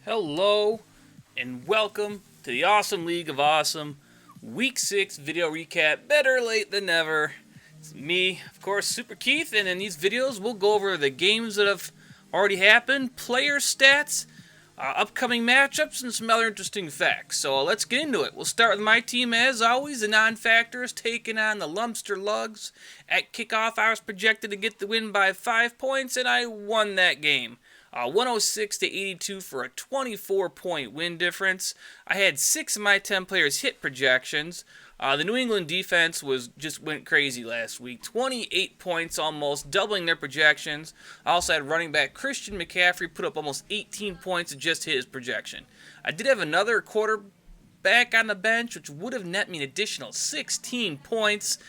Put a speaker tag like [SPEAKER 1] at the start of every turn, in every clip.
[SPEAKER 1] Hello, and welcome to the Awesome League of Awesome Week 6 video recap. Better late than never. It's me, of course, Super Keith, and in these videos we'll go over the games that have already happened, player stats, upcoming matchups, and some other interesting facts. So let's get into it. We'll start with my team as always, the non-factors taking on the Lumster Lugs. At kickoff, I was projected to get the win by 5 points, and I won that game. 106 to 82 for a 24-point win difference. I had 6 of my 10 players hit projections. The New England defense went crazy last week. 28 points, almost doubling their projections. I also had running back Christian McCaffrey put up almost 18 points and just hit his projection. I did have another quarterback on the bench, which would have net me an additional 16 points,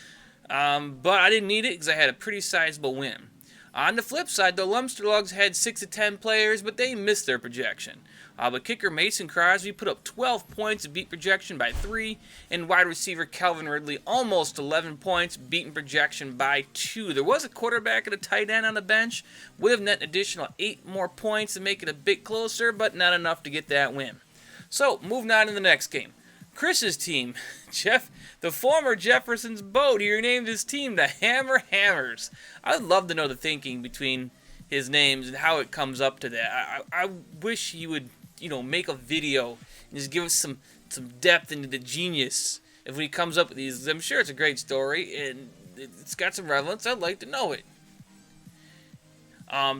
[SPEAKER 1] but I didn't need it because I had a pretty sizable win. On the flip side, the Lumster Lugs had 6 of 10 players, but they missed their projection. But kicker Mason Crosby put up 12 points and beat projection by 3, and wide receiver Calvin Ridley almost 11 points, beating projection by 2. There was a quarterback and a tight end on the bench, would have net an additional 8 more points and make it a bit closer, but not enough to get that win. So, moving on to the next game. Chris's team, the former Jefferson's Boat, he renamed his team the Hammer Hammers. I would love to know the thinking between his names and how it comes up to that. I wish he would, make a video and just give us some depth into the genius if he comes up with these. I'm sure it's a great story and it's got some relevance. I'd like to know it.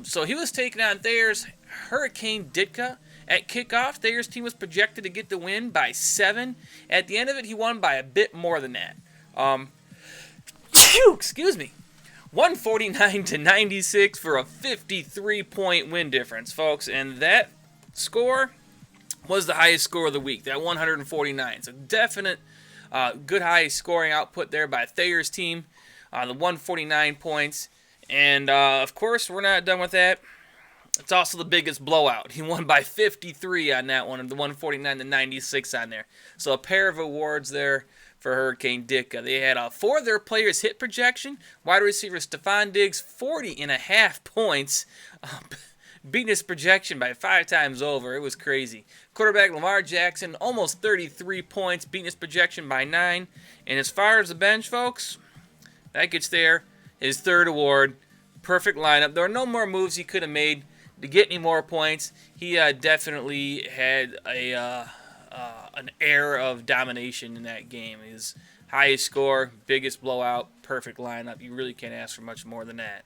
[SPEAKER 1] So he was taking on Thayer's Hurricane Ditka. At kickoff, Thayer's team was projected to get the win by 7. At the end of it, he won by a bit more than that. Excuse me. 149 to 96 for a 53-point win difference, folks. And that score was the highest score of the week, that 149. So definite good high scoring output there by Thayer's team. The 149 points. And, of course, we're not done with that. It's also the biggest blowout. He won by 53 on that one, and the 149 to 96 on there. So a pair of awards there for Hurricane Ditka. They had 4 of their players hit projection. Wide receiver Stephon Diggs, 40.5 points, beating his projection by 5 times over. It was crazy. Quarterback Lamar Jackson, almost 33 points, beating his projection by 9. And as far as the bench, folks, that gets there. His third award, perfect lineup. There are no more moves he could have made to get any more points. He definitely had an air of domination in that game. His highest score, biggest blowout, perfect lineup. You really can't ask for much more than that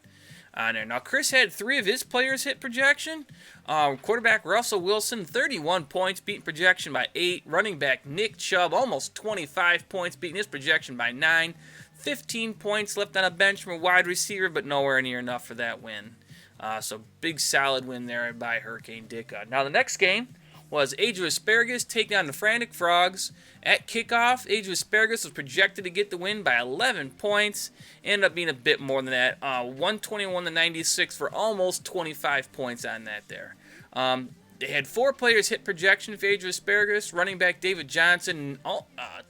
[SPEAKER 1] on there. Now, Chris had 3 of his players hit projection. Quarterback Russell Wilson, 31 points, beating projection by 8. Running back Nick Chubb, almost 25 points, beating his projection by 9. 15 points left on a bench from a wide receiver, but nowhere near enough for that win. So big solid win there by Hurricane Ditka. Now the next game was Age of Asparagus taking on the Frantic Frogs. At kickoff, Age of Asparagus was projected to get the win by 11 points. Ended up being a bit more than that. 121 to 96 for almost 25 points on that there. They had 4 players hit projection for Age of Asparagus. Running back David Johnson,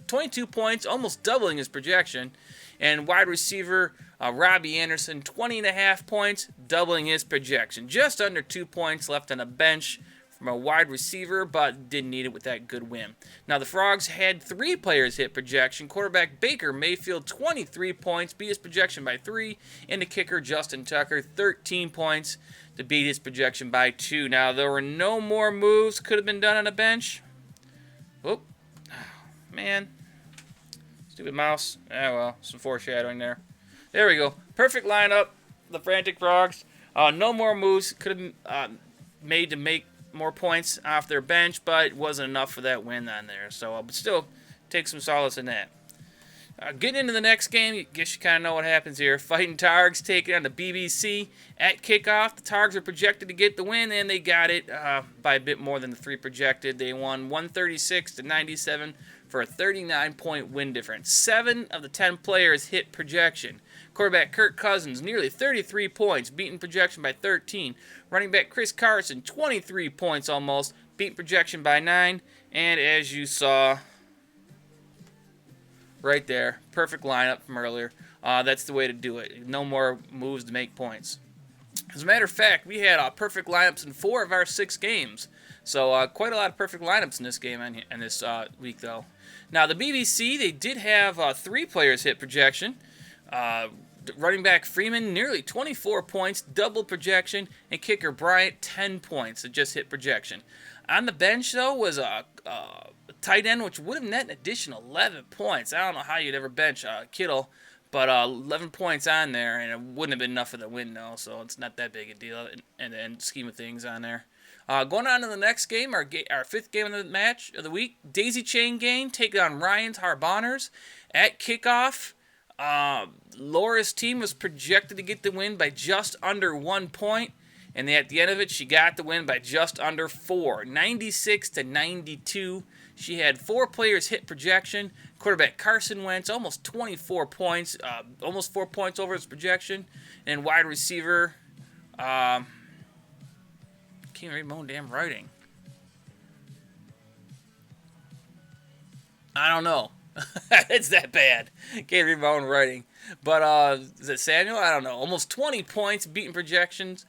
[SPEAKER 1] 22 points, almost doubling his projection. And wide receiver Robbie Anderson, 20.5 points, doubling his projection. Just under 2 points left on a bench from a wide receiver, but didn't need it with that good win. Now, the Frogs had 3 players hit projection. Quarterback Baker Mayfield, 23 points, beat his projection by 3. And the kicker Justin Tucker, 13 points to beat his projection by 2. Now, there were no more moves could have been done on a bench. Man. Stupid mouse. Well, some foreshadowing there. There we go. Perfect lineup. The Frantic Frogs. No more moves could have made to make more points off their bench, but it wasn't enough for that win on there. So, but still, take some solace in that. Getting into the next game, I guess you kind of know what happens here. Fighting Targs taking on the BBC. At kickoff, the Targs are projected to get the win, and they got it by a bit more than the 3 projected. They won 136 to 97 for a 39-point win difference. 7 of the 10 players hit projection. Quarterback Kirk Cousins, nearly 33 points, beating projection by 13. Running back Chris Carson, 23 points almost, beating projection by 9. And as you saw right there, perfect lineup from earlier. That's the way to do it. No more moves to make points. As a matter of fact, we had perfect lineups in 4 of our 6 games. So quite a lot of perfect lineups in this game and this week, though. Now, the BBC, they did have 3 players hit projection. Running back Freeman, nearly 24 points, double projection, and kicker Bryant, 10 points. It just hit projection. On the bench, though, was a tight end, which would have net an additional 11 points. I don't know how you'd ever bench Kittle, but 11 points on there, and it wouldn't have been enough for the win, though, so it's not that big a deal in the scheme of things on there. Going on to the next game, our 5th game of the match of the week, Daisy Chain Gang taking on Ryan's Harbonners at kickoff. Laura's team was projected to get the win by just under 1 point, and at the end of it, she got the win by just under 4, 96-92. She had 4 players hit projection. Quarterback Carson Wentz, almost 24 points, almost 4 points over his projection, and wide receiver. Can't read my own damn writing. I don't know. It's that bad. Can't read my own writing. But is it Samuel? I don't know. Almost 20 points, beating projections,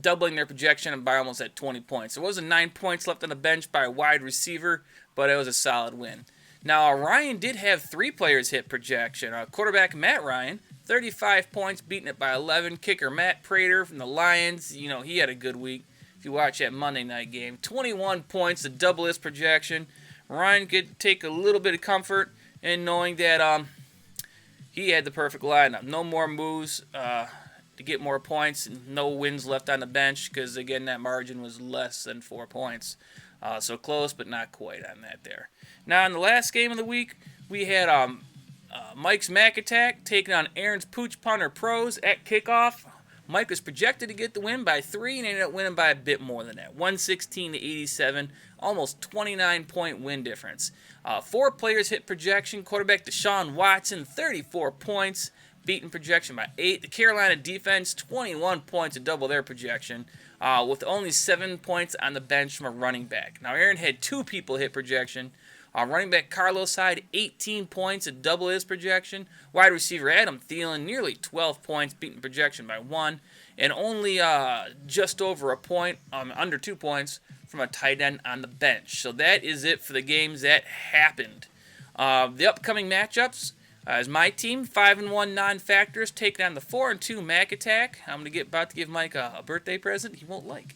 [SPEAKER 1] doubling their projection by almost at 20 points. There wasn't 9 points left on the bench by a wide receiver, but it was a solid win. Now, Ryan did have 3 players hit projection. Quarterback Matt Ryan, 35 points, beating it by 11. Kicker Matt Prater from the Lions, he had a good week. If you watch that Monday night game, 21 points to double his projection. Ryan could take a little bit of comfort in knowing that he had the perfect lineup. No more moves to get more points, and no wins left on the bench because, again, that margin was less than 4 points. So close, but not quite on that there. Now, in the last game of the week, we had Mike's Mac Attack taking on Aaron's Pooch Punter Pros at kickoff. Mike was projected to get the win by 3 and ended up winning by a bit more than that, 116-87, almost 29-point win difference. 4 players hit projection. Quarterback Deshaun Watson, 34 points, beating projection by 8. The Carolina defense, 21 points to double their projection, with only 7 points on the bench from a running back. Now, Aaron had 2 people hit projection. Running back Carlos Hyde, 18 points to double his projection. Wide receiver Adam Thielen, nearly 12 points, beating projection by 1. And only just over a point, under 2 points, from a tight end on the bench. So that is it for the games that happened. The upcoming matchups is my team, 5-1 non-factors, taking on the 4-2 Mac Attack. I'm about to give Mike a birthday present he won't like.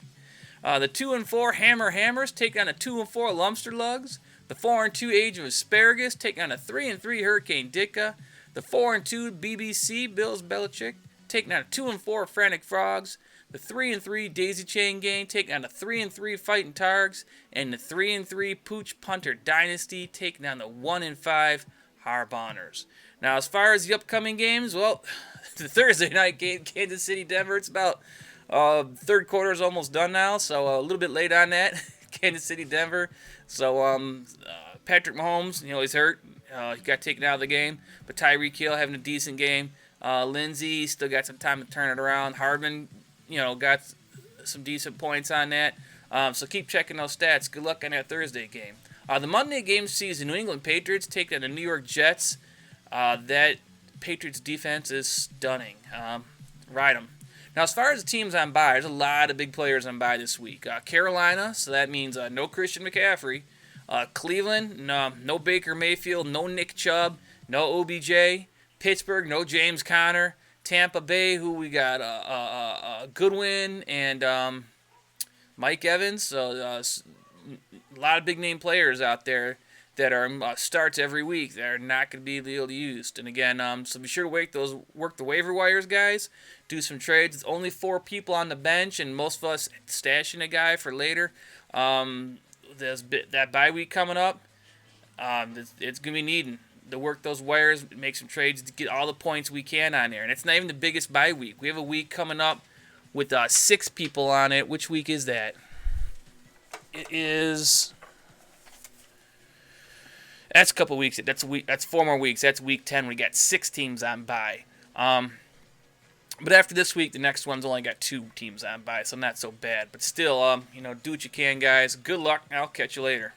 [SPEAKER 1] The 2-4 Hammer Hammers taking on the 2-4 Lumster Lugs. The 4-2 Age of Asparagus taking on a 3-3 Hurricane Ditka. The 4-2 BBC Bills Belichick taking on a 2-4 Frantic Frogs. The 3-3 Daisy Chain Gang taking on a 3-3 Fighting Targs. And the 3-3 Pooch Punter Dynasty taking on the 1-5 Harbonners. Now, as far as the upcoming games, well, the Thursday night game, Kansas City, Denver, it's about third quarter is almost done now, so a little bit late on that. Kansas City, Denver. So Patrick Mahomes, he's hurt. He got taken out of the game. But Tyreek Hill having a decent game. Lindsey still got some time to turn it around. Hardman, got some decent points on that. So keep checking those stats. Good luck on that Thursday game. The Monday game sees the New England Patriots take on the New York Jets. That Patriots defense is stunning. Ride them. Now, as far as the teams on bye, there's a lot of big players on bye this week. Carolina, so that means no Christian McCaffrey. Cleveland, no Baker Mayfield, no Nick Chubb, no OBJ. Pittsburgh, no James Conner. Tampa Bay, who we got Goodwin and Mike Evans. So a lot of big-name players out there that are starts every week that are not going to be able to use. And again, so be sure to work the waiver wires, guys. Do some trades. It's only 4 people on the bench, and most of us stashing a guy for later. There's that bye week coming up. It's going to be needing to work those wires, make some trades to get all the points we can on there. And it's not even the biggest bye week. We have a week coming up with 6 people on it. Which week is that? It is... That's a couple weeks. That's 4 more weeks. That's week 10. We got 6 teams on bye. But after this week, the next one's only got 2 teams on bye, so not so bad. But still, do what you can, guys. Good luck. I'll catch you later.